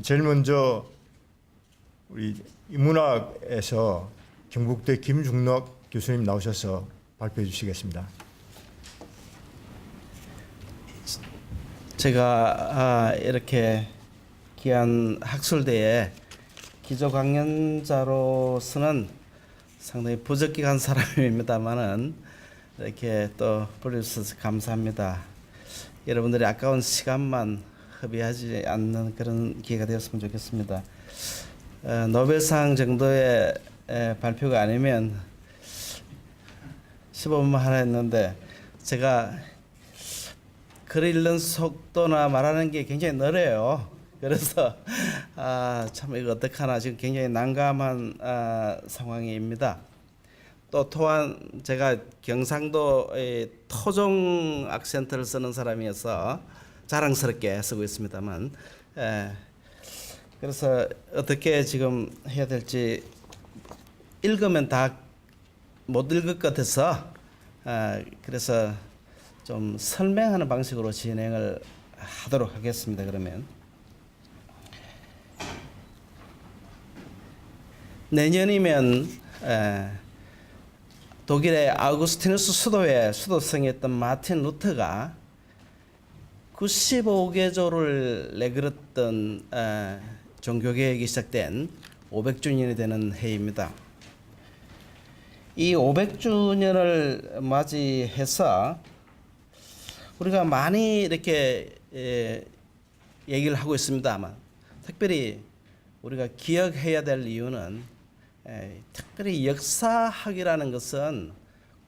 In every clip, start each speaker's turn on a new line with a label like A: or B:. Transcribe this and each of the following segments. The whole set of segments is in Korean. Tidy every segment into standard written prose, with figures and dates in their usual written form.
A: 제일 먼저 우리 인문학에서 경북대 김중록 교수님 나오셔서 발표해 주시겠습니다.
B: 제가 이렇게 귀한 학술대에 기조 강연자로서는 상당히 부적격한 사람입니다만은 이렇게 또 불러주셔서 감사합니다. 여러분들이 아까운 시간만 허비하지 않는 그런 기회가 되었으면 좋겠습니다. 노벨상 정도의 발표가 아니면 15분만 하나 했는데 제가 글 읽는 속도나 말하는 게 굉장히 느려요. 그래서 참 이거 어떡하나 지금 굉장히 난감한 상황입니다. 또 또한 제가 경상도 토종 악센트를 쓰는 사람이어서 자랑스럽게 쓰고 있습니다만 그래서 어떻게 지금 해야 될지 읽으면 다 못 읽을 것 같아서 그래서 좀 설명하는 방식으로 진행을 하도록 하겠습니다. 그러면 내년이면 독일의 아우구스티누스 수도에 수도성이었던 마틴 루터가 95개조를 내걸었던 종교개혁이 시작된 500주년이 되는 해입니다. 이 500주년을 맞이해서 우리가 많이 이렇게 얘기를 하고 있습니다만 특별히 우리가 기억해야 될 이유는 특별히 역사학이라는 것은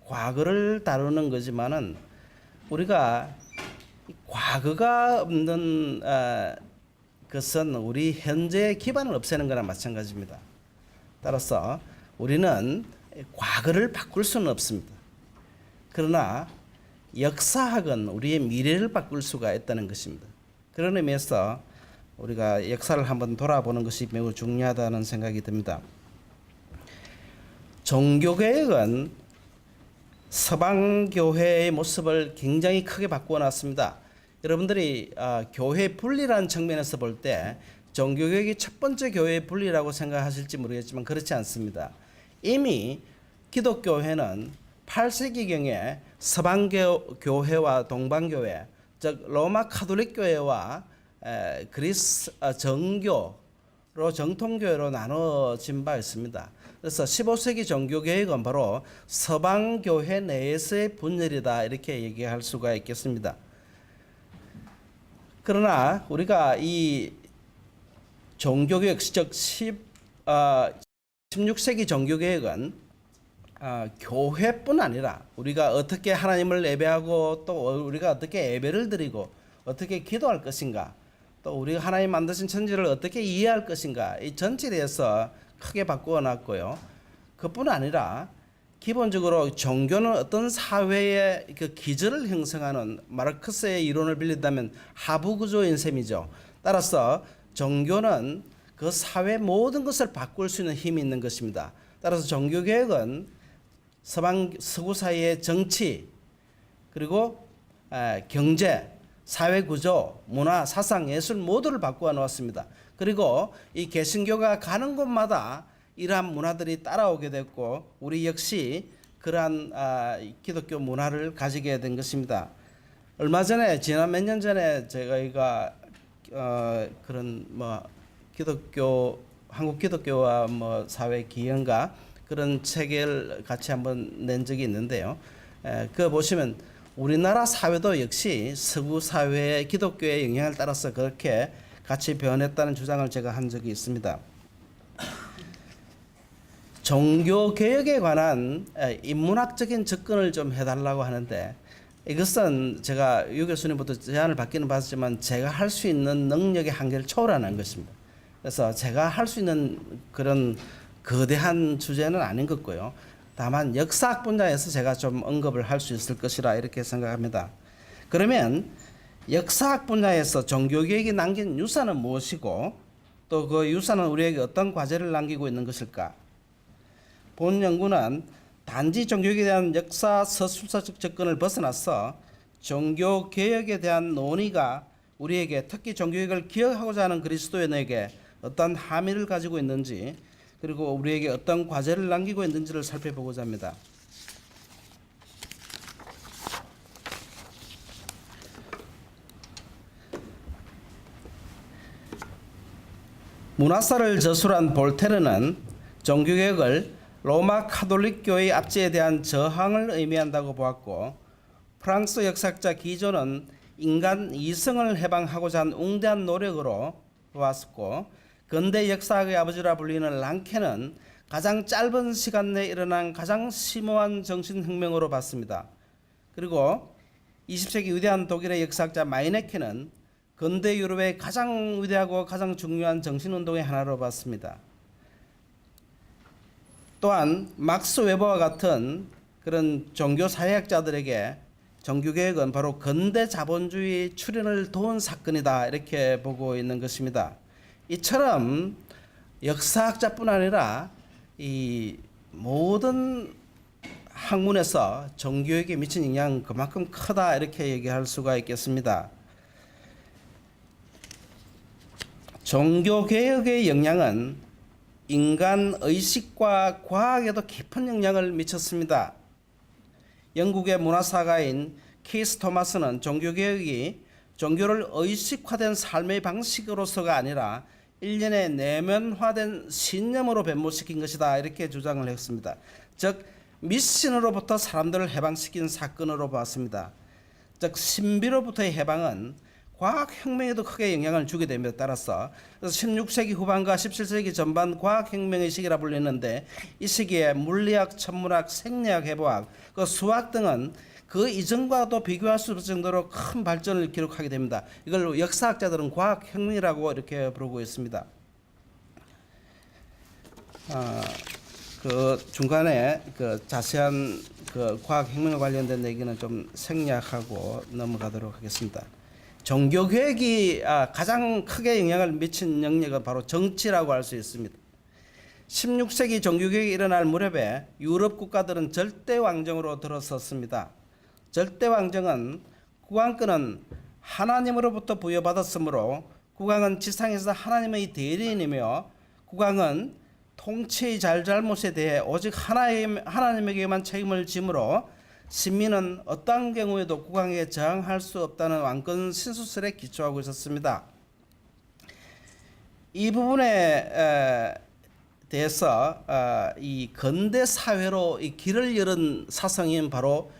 B: 과거를 다루는 거지만은 우리가 과거가 없는 것은 우리 현재의 기반을 없애는 거나 마찬가지입니다. 따라서 우리는 과거를 바꿀 수는 없습니다. 그러나 역사학은 우리의 미래를 바꿀 수가 있다는 것입니다. 그런 의미에서 우리가 역사를 한번 돌아보는 것이 매우 중요하다는 생각이 듭니다. 종교개혁은 서방교회의 모습을 굉장히 크게 바꾸어 놨습니다. 여러분들이 교회 분리라는 측면에서 볼 때 종교개혁이 첫 번째 교회 분리라고 생각하실지 모르겠지만 그렇지 않습니다. 이미 기독교회는 8세기경에 서방교회와 동방교회, 즉 로마 카톨릭 교회와 그리스 정교로 정통교회로 나눠진 바 있습니다. 그래서 15세기 종교개혁은 바로 서방교회 내에서의 분열이다 이렇게 얘기할 수가 있겠습니다. 그러나 우리가 이 종교개혁 즉 16세기 종교개혁은 교회뿐 아니라 우리가 어떻게 하나님을 예배하고 또 우리가 어떻게 예배를 드리고 어떻게 기도할 것인가 또 우리가 하나님 만드신 천지를 어떻게 이해할 것인가 이 전체에 대해서 크게 바꾸어 놨고요. 그뿐 아니라 기본적으로 종교는 어떤 사회의 그 기저를 형성하는 마르크스의 이론을 빌린다면 하부 구조인 셈이죠. 따라서 종교는 그 사회 모든 것을 바꿀 수 있는 힘이 있는 것입니다. 따라서 종교개혁은 서구 사회의 정치 그리고 경제, 사회 구조, 문화, 사상, 예술 모두를 바꾸어 놓았습니다. 그리고 이 개신교가 가는 곳마다 이러한 문화들이 따라오게 됐고 우리 역시 그러한 기독교 문화를 가지게 된 것입니다. 얼마 전에 지난 몇 년 전에 저희가 그런 기독교 한국 기독교와 사회 기원가 그런 책을 같이 한번 낸 적이 있는데요. 그거 보시면 우리나라 사회도 역시 서구 사회의 기독교의 영향을 따라서 그렇게 같이 변했다는 주장을 제가 한 적이 있습니다. 종교개혁에 관한 인문학적인 접근을 좀 해달라고 하는데 이것은 제가 유 교수님부터 제안을 받기는 받았지만 제가 할 수 있는 능력의 한계를 초월하는 것입니다. 그래서 제가 할 수 있는 그런 거대한 주제는 아닌 것 같고요. 다만 역사학 분야에서 제가 좀 언급을 할 수 있을 것이라 이렇게 생각합니다. 그러면 역사학 분야에서 종교개혁이 남긴 유산은 무엇이고 또 그 유산은 우리에게 어떤 과제를 남기고 있는 것일까? 본 연구는 단지 종교개혁에 대한 역사 서술사적 접근을 벗어나서 종교개혁에 대한 논의가 우리에게 특히 종교개혁을 기억하고자 하는 그리스도인에게 어떤 함의를 가지고 있는지 그리고 우리에게 어떤 과제를 남기고 있는지를 살펴보고자 합니다. 문화사를 저술한 볼테르는 종교개혁을 로마 카톨릭 교회의 압제에 대한 저항을 의미한다고 보았고, 프랑스 역사학자 기조는 인간 이성을 해방하고자 한 웅대한 노력으로 보았고, 근대 역사학의 아버지라 불리는 랑케는 가장 짧은 시간 내에 일어난 가장 심오한 정신혁명으로 봤습니다. 그리고 20세기 위대한 독일의 역사학자 마이네케는 근대 유럽의 가장 위대하고 가장 중요한 정신운동의 하나로 봤습니다. 또한 막스 웨버와 같은 그런 종교사회학자들에게 종교개혁은 바로 근대 자본주의 출현을 도운 사건이다 이렇게 보고 있는 것입니다. 이처럼 역사학자뿐 아니라 이 모든 학문에서 종교에게 미친 영향은 그만큼 크다 이렇게 얘기할 수가 있겠습니다. 종교개혁의 영향은 인간 의식과 과학에도 깊은 영향을 미쳤습니다. 영국의 문화사가인 키스 토마스는 종교개혁이 종교를 의식화된 삶의 방식으로서가 아니라 일련의 내면화된 신념으로 변모시킨 것이다 이렇게 주장을 했습니다. 즉 미신으로부터 사람들을 해방시킨 사건으로 봤습니다. 즉 신비로부터의 해방은 과학혁명에도 크게 영향을 주게 됨에 따라서 그래서 16세기 후반과 17세기 전반 과학혁명의 시기라 불리는데 이 시기에 물리학, 천문학, 생리학, 해부학, 그 수학 등은 그 이전과도 비교할 수 없을 정도로 큰 발전을 기록하게 됩니다. 이걸 역사학자들은 과학혁명이라고 이렇게 부르고 있습니다. 그 중간에 그 자세한 그 과학혁명과 관련된 얘기는 좀 생략하고 넘어가도록 하겠습니다. 종교개혁이 가장 크게 영향을 미친 영역은 바로 정치라고 할 수 있습니다. 16세기 종교개혁이 일어날 무렵에 유럽 국가들은 절대왕정으로 들어섰습니다. 절대왕정은 국왕권은 하나님으로부터 부여받았으므로 국왕은 지상에서 하나님의 대리인이며 국왕은 통치의 잘잘못에 대해 오직 하나님에게만 책임을 지므로 신민은 어떠한 경우에도 국왕에게 저항할 수 없다는 왕권 신수설에 기초하고 있었습니다. 이 부분에 대해서 이 근대 사회로 이 길을 열은 사상인 바로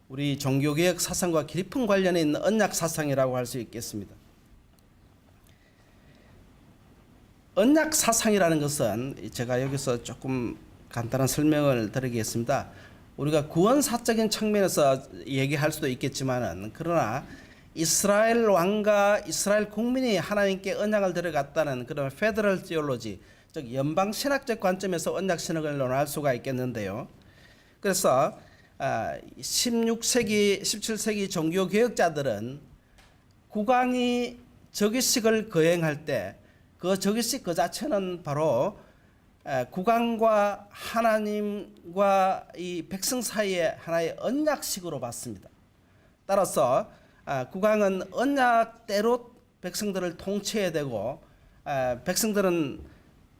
B: 우리 종교개혁 사상과 깊은 관련이 있는 언약 사상이라고 할 수 있겠습니다. 언약 사상이라는 것은 제가 여기서 조금 간단한 설명을 드리겠습니다. 우리가 구원사적인 측면에서 얘기할 수도 있겠지만은 그러나 이스라엘 왕과 이스라엘 국민이 하나님께 언약을 들어갔다는 그런 페더럴 티올로지, 즉 연방 신학적 관점에서 언약 신학을 논할 수가 있겠는데요. 그래서 16세기, 17세기 종교 개혁자들은 국왕이 즉위식을 거행할 때 그 즉위식 그 자체는 바로 국왕과 하나님과 이 백성 사이의 하나의 언약식으로 봤습니다. 따라서 국왕은 언약대로 백성들을 통치해야 되고 백성들은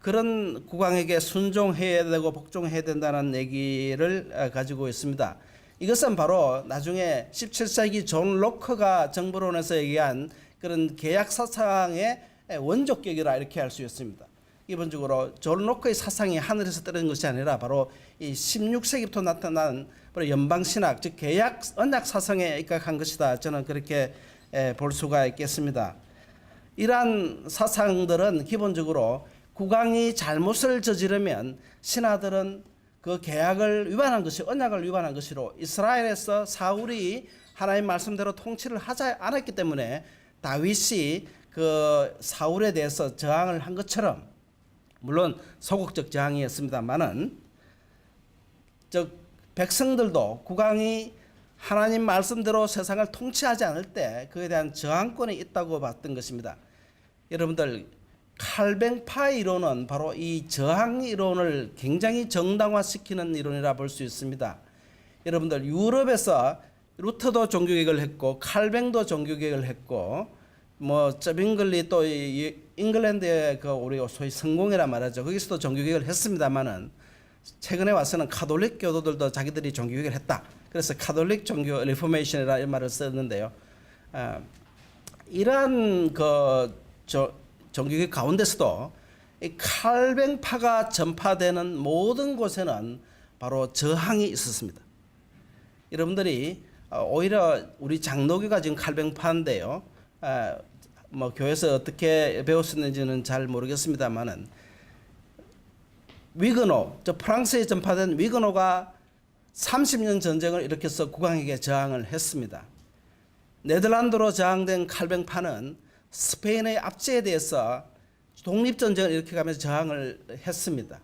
B: 그런 국왕에게 순종해야 되고 복종해야 된다는 얘기를 가지고 있습니다. 이것은 바로 나중에 17세기 존 로커가 정보론에서 얘기한 그런 계약 사상의 원조격이라 이렇게 할 수 있습니다. 기본적으로 존 로커의 사상이 하늘에서 떨어진 것이 아니라 바로 이 16세기부터 나타난 바로 연방신학, 즉 계약 언약 사상에 입각한 것이다. 저는 그렇게 볼 수가 있겠습니다. 이러한 사상들은 기본적으로 국왕이 잘못을 저지르면 신하들은 그 계약을 위반한 것이 언약을 위반한 것이로 이스라엘에서 사울이 하나님 말씀대로 통치를 하지 않았기 때문에 다윗이 그 사울에 대해서 저항을 한 것처럼 물론 소극적 저항이었습니다만은 즉 백성들도 국왕이 하나님 말씀대로 세상을 통치하지 않을 때 그에 대한 저항권이 있다고 봤던 것입니다. 여러분들 칼뱅파 이론은 바로 이 저항 이론을 굉장히 정당화시키는 이론이라 볼 수 있습니다. 여러분들 유럽에서 루터도 종교개혁을 했고 칼뱅도 종교개혁을 했고 뭐 쩌빙글리 또 잉글랜드의 그 우리 소위 성공이란 말이죠. 거기서도 종교개혁을 했습니다만은 최근에 와서는 카톨릭 교도들도 자기들이 종교개혁을 했다. 그래서 카톨릭 종교 리포메이션이라는 말을 썼는데요. 이러한 종교개혁 가운데서도 이 칼뱅파가 전파되는 모든 곳에는 바로 저항이 있었습니다. 여러분들이 오히려 우리 장로교가 지금 칼뱅파인데요. 뭐 교회에서 어떻게 배웠었는지는 잘 모르겠습니다만은 위그노, 저 프랑스에 전파된 위그노가 30년 전쟁을 일으켜서 국왕에게 저항을 했습니다. 네덜란드로 저항된 칼뱅파는 스페인의 압제에 대해서 독립전쟁을 일으켜가면서 저항을 했습니다.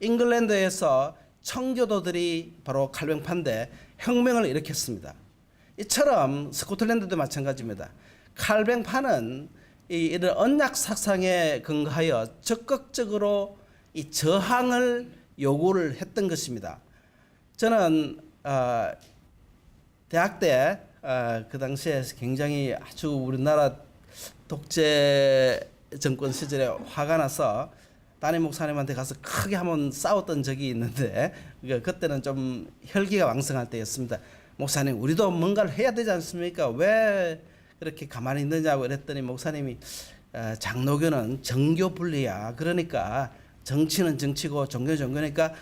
B: 잉글랜드에서 청교도들이 바로 칼뱅파인데 혁명을 일으켰습니다. 이처럼 스코틀랜드도 마찬가지입니다. 칼뱅파는 이런 언약 사상에 근거하여 적극적으로 이 저항을 요구를 했던 것입니다. 저는 대학 때 그 당시에 굉장히 아주 우리나라 독재 정권 시절에 화가 나서 담임 목사님한테 가서 크게 한번 싸웠던 적이 있는데 그때는 좀 혈기가 왕성할 때였습니다. 목사님, 우리도 뭔가를 해야 되지 않습니까? 왜 그렇게 가만히 있느냐고 그랬더니 목사님이 장로교는 정교 분리야. 그러니까 정치는 정치고 종교는 종교니까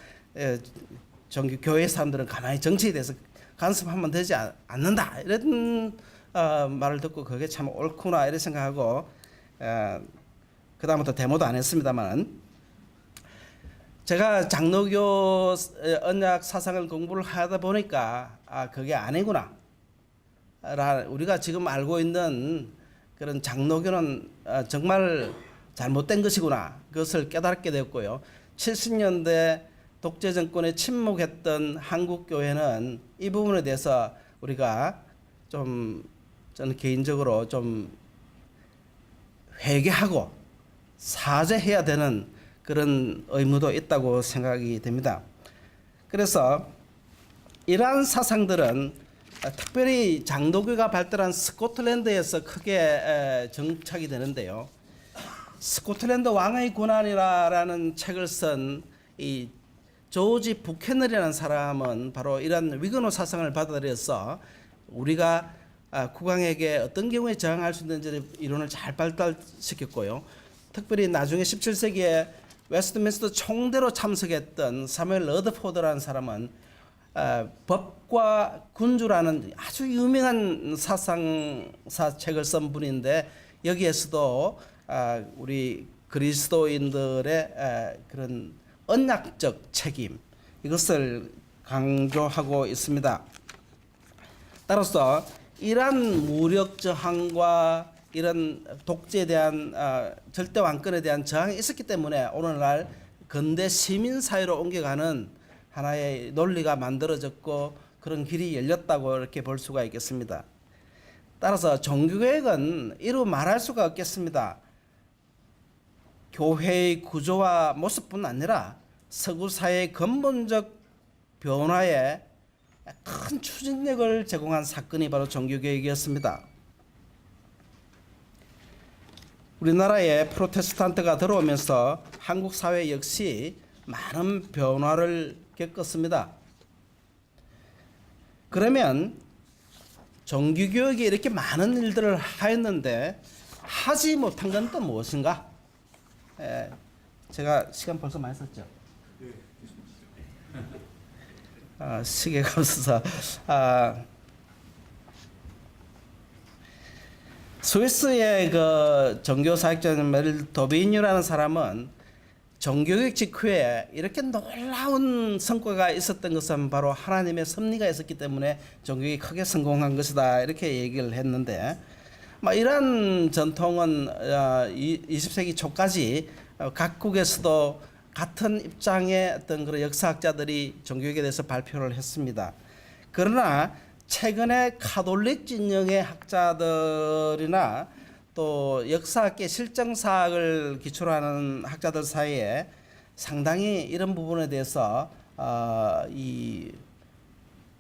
B: 종교 교회 사람들은 가만히 정치에 대해서 간섭하면 되지 않는다. 이런 말을 듣고 그게 참 옳구나 이런 생각하고 그 다음부터 데모도 안 했습니다만 제가 장로교 언약 사상을 공부를 하다 보니까 그게 아니구나. 우리가 지금 알고 있는 그런 장로교는 정말 잘못된 것이구나. 그것을 깨닫게 되었고요. 70년대 독재 정권에 침묵했던 한국 교회는 이 부분에 대해서 우리가 좀 저는 개인적으로 좀 회개하고 사죄해야 되는 그런 의무도 있다고 생각이 됩니다. 그래서 이러한 사상들은 특별히 장로교가 발달한 스코틀랜드에서 크게 정착이 되는데요. 스코틀랜드 왕의 고난이라는 책을 쓴 이 조지 부캐널이라는 사람은 바로 이런 위그노 사상을 받아들여서 우리가 국왕에게 어떤 경우에 저항할 수 있는지 이론을 잘 발달시켰고요. 특별히 나중에 17세기에 웨스트민스터 총대로 참석했던 사무엘 러드포드라는 사람은 법과 군주라는 아주 유명한 사상사 책을 쓴 분인데 여기에서도 우리 그리스도인들의 그런 언약적 책임 이것을 강조하고 있습니다. 따라서 이러한 무력 저항과 이런 독재에 대한 절대 왕권에 대한 저항이 있었기 때문에 오늘날 근대 시민 사회로 옮겨가는 하나의 논리가 만들어졌고 그런 길이 열렸다고 이렇게 볼 수가 있겠습니다. 따라서 종교개혁은 이루 말할 수가 없겠습니다. 교회의 구조와 모습뿐 아니라 서구 사회의 근본적 변화에 큰 추진력을 제공한 사건이 바로 종교개혁이었습니다. 우리나라에 프로테스탄트가 들어오면서 한국 사회 역시 많은 변화를 겪었습니다. 그러면 종교개혁이 이렇게 많은 일들을 하였는데 하지 못한 건 또 무엇인가? 제가 시간 벌써 많이 썼죠? 시계가 없어서 스위스의 그 종교사학자인 멜 도비뉴라는 사람은 종교개혁 직후에 이렇게 놀라운 성과가 있었던 것은 바로 하나님의 섭리가 있었기 때문에 종교개혁이 크게 성공한 것이다 이렇게 얘기를 했는데 이런 전통은 20세기 초까지 각국에서도 같은 입장의 어떤 그런 역사학자들이 종교개혁에 대해서 발표를 했습니다. 그러나 최근에 카톨릭 진영의 학자들이나 또 역사학계 실정사학을 기초로 하는 학자들 사이에 상당히 이런 부분에 대해서 이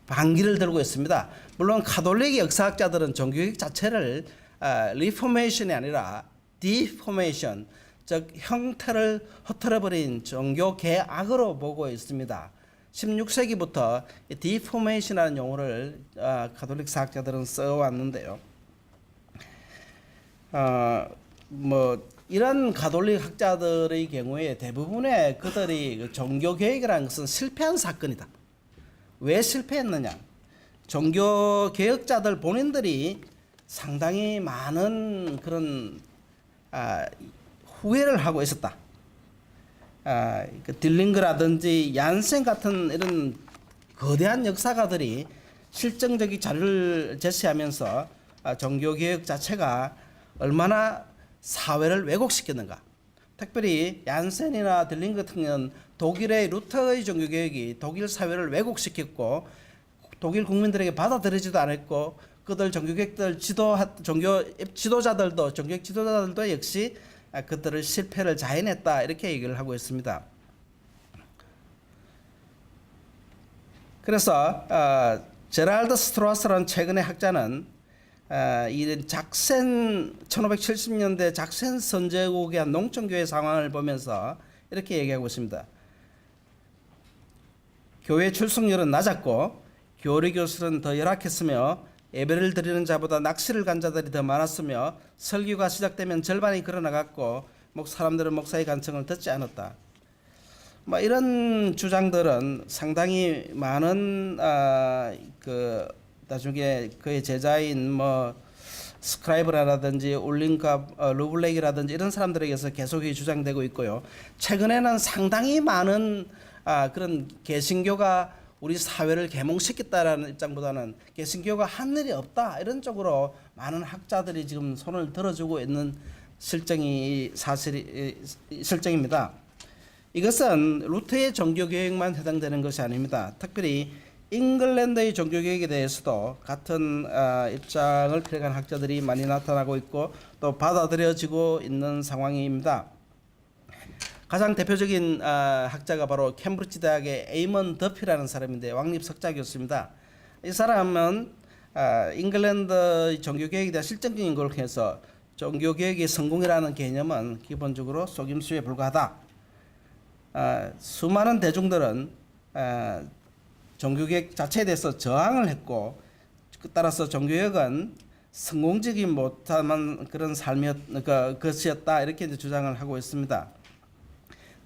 B: 반기를 들고 있습니다. 물론 카톨릭 역사학자들은 종교개혁 자체를 리포메이션이 아니라 디포메이션, 즉 형태를 흐트러버린 종교 개악으로 보고 있습니다. 16세기부터 디포메이션이라는 용어를 가톨릭 사학자들은 써왔는데요. 뭐 이런 가톨릭 학자들의 경우에 대부분의 그들이 그 종교 개혁이라는 것은 실패한 사건이다. 왜 실패했느냐? 종교 개혁자들 본인들이 상당히 많은 그런 후회를 하고 있었다. 그 딜링그라든지 얀센 같은 이런 거대한 역사가들이 실증적인 자료를 제시하면서 종교 개혁 자체가 얼마나 사회를 왜곡시켰는가. 특별히 얀센이나 딜링 같은 경우는 독일의 루터의 종교 개혁이 독일 사회를 왜곡시켰고 독일 국민들에게 받아들이지도 않았고 그들 종교개혁들 지도자들도 종교개혁 지도자들도 역시 그들의 실패를 자인했다 이렇게 얘기를 하고 있습니다. 그래서 제랄드 스트라스라는 최근의 학자는 이 작센 1570년대 작센 선제국의 한 농촌교회 상황을 보면서 이렇게 얘기하고 있습니다. 교회 출석률은 낮았고 교리 교실은 더 열악했으며 예배를 드리는 자보다 낚시를 간 자들이 더 많았으며 설교가 시작되면 절반이 걸어나갔고 사람들은 목사의 간청을 듣지 않았다. 뭐 이런 주장들은 상당히 많은 그 나중에 그의 제자인 뭐 스크라이브라든지 울린카 루블렉이라든지 이런 사람들에게서 계속 주장되고 있고요. 최근에는 상당히 많은 그런 개신교가 우리 사회를 계몽시켰다라는 입장보다는 개신교가 한 일이 없다 이런 쪽으로 많은 학자들이 지금 손을 들어주고 있는 실정입니다. 이것은 루터의 종교개혁만 해당되는 것이 아닙니다. 특별히 잉글랜드의 종교개혁에 대해서도 같은 입장을 펴간 학자들이 많이 나타나고 있고 또 받아들여지고 있는 상황입니다. 가장 대표적인 학자가 바로 캠브리지 대학의 에이먼 더피라는 사람인데 왕립 석자 교수입니다. 이 사람은 잉글랜드 종교개혁에 대한 실증적인 걸 해서 종교개혁의 성공이라는 개념은 기본적으로 속임수에 불과하다. 수많은 대중들은 종교개혁 자체에 대해서 저항을 했고 따라서 종교개혁은 성공적인 못한 그런 것이었다 이렇게 이제 주장을 하고 있습니다.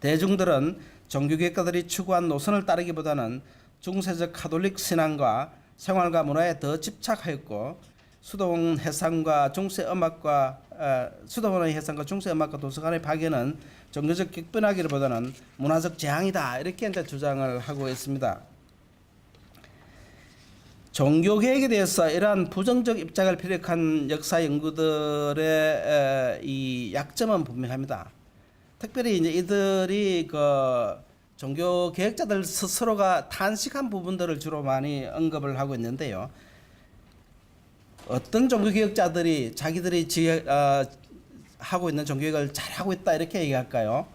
B: 대중들은 종교개혁가들이 추구한 노선을 따르기보다는 중세적 카톨릭 신앙과 생활과 문화에 더 집착하였고 수도원 해상과 중세 음악과 도서관의 파괴는 종교적 격변하기보다는 문화적 재앙이다 이렇게 이제 주장을 하고 있습니다. 종교개혁에 대해서 이러한 부정적 입장을 피력한 역사 연구들의 이 약점은 분명합니다. 특별히 이제 이들이 그 종교 개혁자들 스스로가 탄식한 부분들을 주로 많이 언급을 하고 있는데요. 어떤 종교 개혁자들이 자기들이 하고 있는 종교개혁을 잘하고 있다 이렇게 얘기할까요?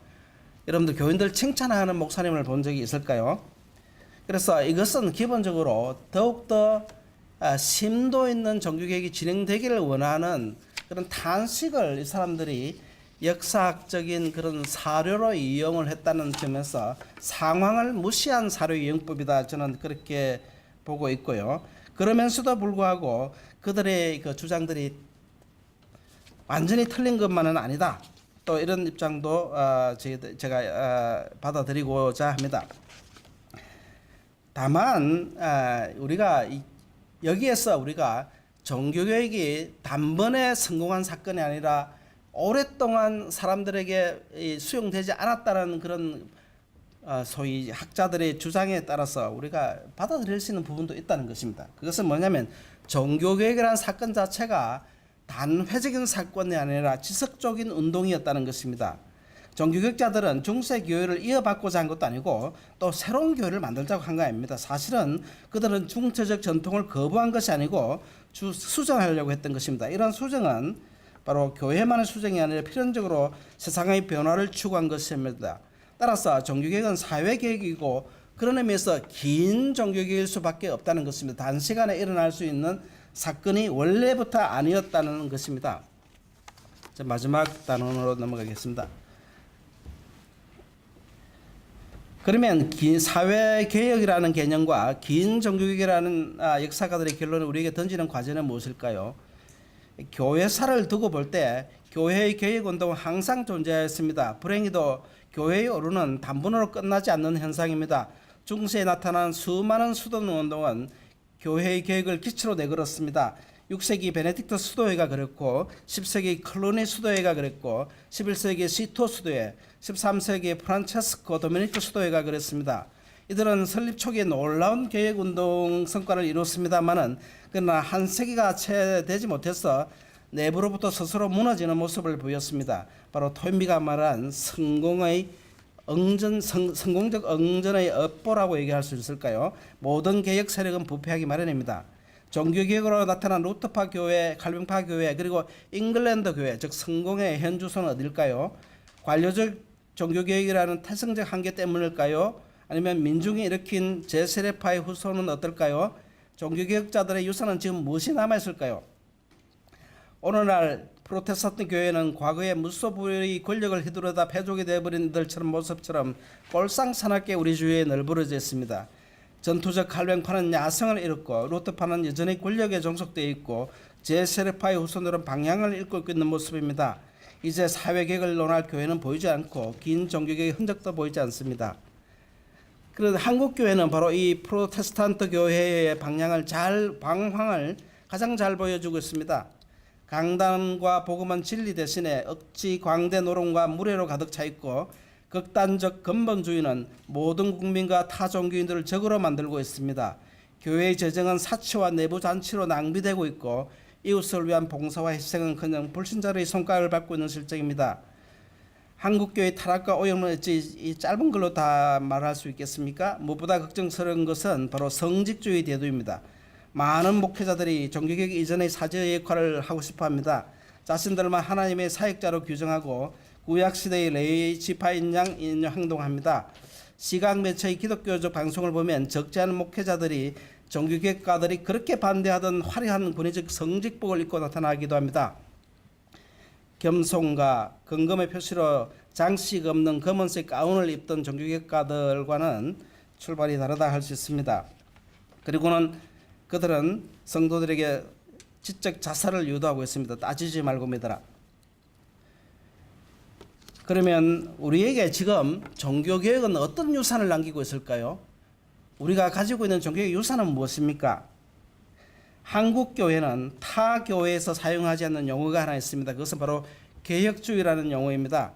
B: 여러분들 교인들 칭찬하는 목사님을 본 적이 있을까요? 그래서 이것은 기본적으로 더욱더 심도 있는 종교개혁이 진행되기를 원하는 그런 탄식을 이 사람들이 역사학적인 그런 사료로 이용을 했다는 점에서 상황을 무시한 사료 이용법이다 저는 그렇게 보고 있고요. 그러면서도 불구하고 그들의 그 주장들이 완전히 틀린 것만은 아니다. 또 이런 입장도 제가 받아들이고자 합니다. 다만 우리가 여기에서 우리가 종교개혁이 단번에 성공한 사건이 아니라 오랫동안 사람들에게 수용되지 않았다는 그런 소위 학자들의 주장에 따라서 우리가 받아들일 수 있는 부분도 있다는 것입니다. 그것은 뭐냐면 종교개혁이라는 사건 자체가 단회적인 사건이 아니라 지속적인 운동이었다는 것입니다. 종교개혁자들은 중세 교회를 이어받고자 한 것도 아니고 또 새로운 교회를 만들자고 한 거 아닙니다. 사실은 그들은 중세적 전통을 거부한 것이 아니고 수정하려고 했던 것입니다. 이런 수정은 바로 교회만의 수정이 아니라 필연적으로 세상의 변화를 추구한 것입니다. 따라서 종교개혁은 사회개혁이고 그런 의미에서 긴 종교개혁일 수밖에 없다는 것입니다. 단시간에 일어날 수 있는 사건이 원래부터 아니었다는 것입니다. 자, 마지막 단원으로 넘어가겠습니다. 그러면 긴 사회개혁이라는 개념과 긴 종교개혁이라는 역사가들의 결론을 우리에게 던지는 과제는 무엇일까요? 교회사를 두고 볼 때 교회의 개혁운동은 항상 존재하였습니다. 불행히도 교회의 오류는 단번으로 끝나지 않는 현상입니다. 중세에 나타난 수많은 수도운동은 교회의 개혁을 기초로 내걸었습니다. 6세기 베네딕트 수도회가 그랬고 10세기 클루니 수도회가 그랬고 11세기 시토 수도회, 13세기 프란체스코 도미니크 수도회가 그랬습니다. 이들은 설립 초기에 놀라운 개혁운동 성과를 이뤘습니다마는 그러나 한 세기가 채 되지 못해서 내부로부터 스스로 무너지는 모습을 보였습니다. 바로 토인비가 말한 성공적 응전의 업보라고 얘기할 수 있을까요? 모든 개혁 세력은 부패하기 마련입니다. 종교개혁으로 나타난 루터파 교회, 칼빈파 교회, 그리고 잉글랜드 교회, 즉 성공의 현주소는 어딜까요? 관료적 종교개혁이라는 태생적 한계 때문일까요? 아니면 민중이 일으킨 제세례파의 후손은 어떨까요? 종교개혁자들의 유산은 지금 무엇이 남아있을까요? 오늘날 프로테스탄트 교회는 과거에 무소불위 권력을 휘두르다 패족이 되어버린 이들처럼 모습처럼 꼴상사납게 우리 주위에 널브러져 있습니다. 전투적 칼뱅파는 야성을 잃었고 루터파는 여전히 권력에 종속되어 있고 제세례파의 후손들은 방향을 잃고 있는 모습입니다. 이제 사회개혁을 논할 교회는 보이지 않고 긴 종교개혁의 흔적도 보이지 않습니다. 그런데 한국교회는 바로 이 프로테스탄트 교회의 방향을 방황을 가장 잘 보여주고 있습니다. 강단과 복음은 진리 대신에 억지 광대 노론과 무례로 가득 차 있고 극단적 근본주의는 모든 국민과 타 종교인들을 적으로 만들고 있습니다. 교회의 재정은 사치와 내부 잔치로 낭비되고 있고 이웃을 위한 봉사와 희생은커녕 불신자의 손가락을 밟고 있는 실정입니다. 한국교회 타락과 오염은 어찌 이 짧은 걸로 다 말할 수 있겠습니까? 무엇보다 걱정스러운 것은 바로 성직주의 태도입니다. 많은 목회자들이 종교개혁 이전의 사제의 역할을 하고 싶어합니다. 자신들만 하나님의 사역자로 규정하고 구약시대의 레위 지파인 양 행동합니다. 시각 매체의 기독교적 방송을 보면 적지 않은 목회자들이 종교개혁가들이 그렇게 반대하던 화려한 군의적 성직복을 입고 나타나기도 합니다. 겸손과 근검의 표시로 장식 없는 검은색 가운을 입던 종교개혁가들과는 출발이 다르다 할 수 있습니다. 그리고는 그들은 성도들에게 지적 자살을 유도하고 있습니다. 따지지 말고 믿어라. 그러면 우리에게 지금 종교개혁은 어떤 유산을 남기고 있을까요? 우리가 가지고 있는 종교개혁 유산은 무엇입니까? 한국교회는 타 교회에서 사용하지 않는 용어가 하나 있습니다. 그것은 바로 개혁주의라는 용어입니다.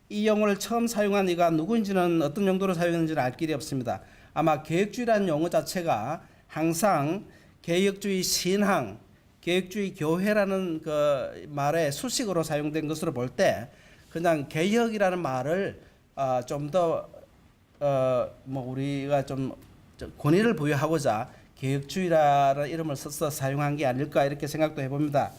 B: 이 용어를 처음 사용한 이가 누구인지는 어떤 용도로 사용했는지는 알 길이 없습니다. 아마 개혁주의라는 용어 자체가 항상 개혁주의 신앙, 개혁주의 교회라는 그 말의 수식어로 사용된 것으로 볼 때 그냥 개혁이라는 말을 좀 더 우리가 좀 권위를 부여하고자 개혁주의라는 이름을 써서 사용한 게 아닐까 이렇게 생각도 해봅니다.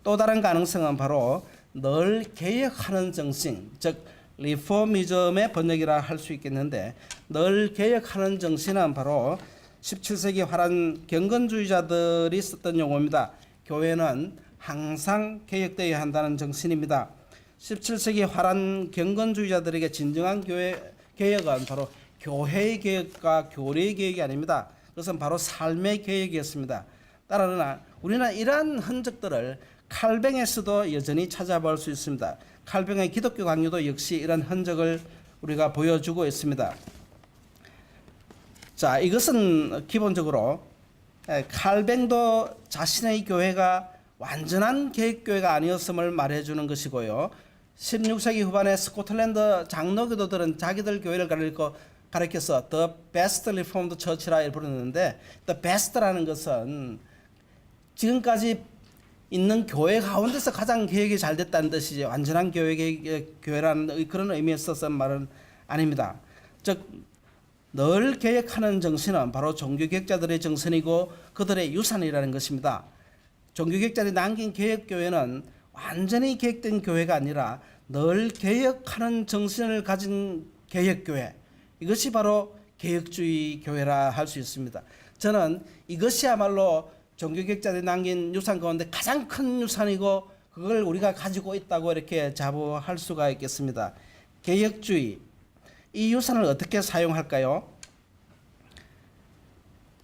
B: 또 다른 가능성은 바로 늘 개혁하는 정신, 즉 리포미즘의 번역이라 할 수 있겠는데 늘 개혁하는 정신은 바로 17세기 화란 경건주의자들이 썼던 용어입니다. 교회는 항상 개혁되어야 한다는 정신입니다. 17세기 화란 경건주의자들에게 진정한 교회 개혁은 바로 교회의 개혁과 교리의 개혁이 아닙니다. 그것은 바로 삶의 개혁이었습니다. 따라나 우리는 이러한 흔적들을 칼뱅에서도 여전히 찾아볼 수 있습니다. 칼뱅의 기독교 강요도 역시 이런 흔적을 우리가 보여주고 있습니다. 자, 이것은 기본적으로 칼뱅도 자신의 교회가 완전한 개혁교회가 아니었음을 말해주는 것이고요. 16세기 후반에 스코틀랜드 장로교도들은 자기들 교회를 가리켜서 The Best Reformed Church라 부르는데 The Best라는 것은 지금까지 있는 교회 가운데서 가장 개혁이 잘 됐다는 뜻이죠. 완전한 교회라는 그런 의미에서 쓴 말은 아닙니다. 즉 늘 개혁하는 정신은 바로 종교개혁자들의 정신이고 그들의 유산이라는 것입니다. 종교개혁자들이 남긴 개혁교회는 완전히 개혁된 교회가 아니라 늘 개혁하는 정신을 가진 개혁교회, 이것이 바로 개혁주의 교회라 할 수 있습니다. 저는 이것이야말로 종교개혁자들이 남긴 유산 가운데 가장 큰 유산이고 그걸 우리가 가지고 있다고 이렇게 자부할 수가 있겠습니다. 개혁주의. 이 유산을 어떻게 사용할까요?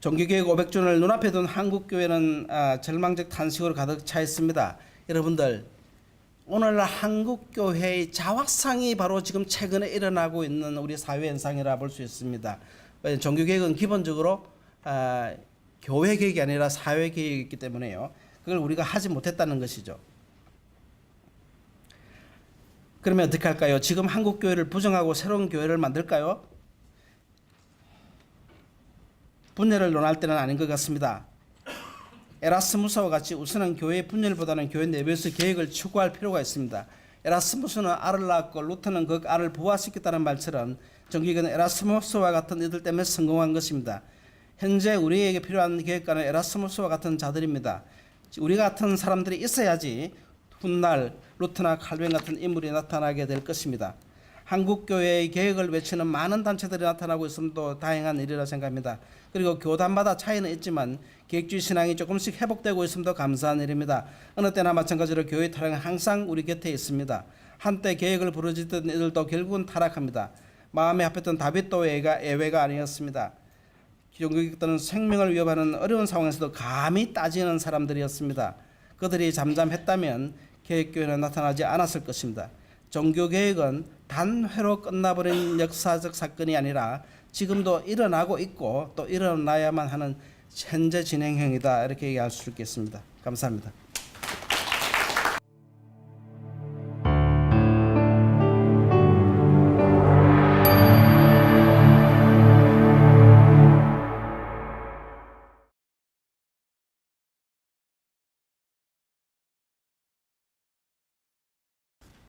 B: 종교개혁 500주년을 눈앞에 둔 한국교회는 절망적 탄식으로 가득 차 있습니다. 여러분들, 오늘 한국교회의 자화상이 바로 지금 최근에 일어나고 있는 우리 사회 현상이라 볼 수 있습니다. 종교개혁은 기본적으로 교회 개혁이 아니라 사회 개혁이기 때문에요. 그걸 우리가 하지 못했다는 것이죠. 그러면 어떻게 할까요? 지금 한국교회를 부정하고 새로운 교회를 만들까요? 분열을 논할 때는 아닌 것 같습니다. 에라스무스와 같이 우선은 교회 분열보다는 교회 내부에서 개혁을 추구할 필요가 있습니다. 에라스무스는 알을 낳았고 루터는 그 알을 부화시켰다는 말처럼 정기교회는 에라스무스와 같은 이들 때문에 성공한 것입니다. 현재 우리에게 필요한 개혁가는 에라스무스와 같은 자들입니다. 우리 같은 사람들이 있어야지 훗날 루터나 칼빈 같은 인물이 나타나게 될 것입니다. 한국교회의 개혁을 외치는 많은 단체들이 나타나고 있음도 다행한 일이라 생각합니다. 그리고 교단마다 차이는 있지만 개혁주의 신앙이 조금씩 회복되고 있음도 감사한 일입니다. 어느 때나 마찬가지로 교회의 타락은 항상 우리 곁에 있습니다. 한때 개혁을 부르짖던 이들도 결국은 타락합니다. 마음에 합했던 다윗도 예외가 아니었습니다. 종교개혁자는 생명을 위협하는 어려운 상황에서도 감히 따지는 사람들이었습니다. 그들이 잠잠했다면 개혁교회는 나타나지 않았을 것입니다. 종교개혁은 단회로 끝나버린 역사적 사건이 아니라 지금도 일어나고 있고 또 일어나야만 하는 현재 진행형이다, 이렇게 얘기할 수 있겠습니다. 감사합니다.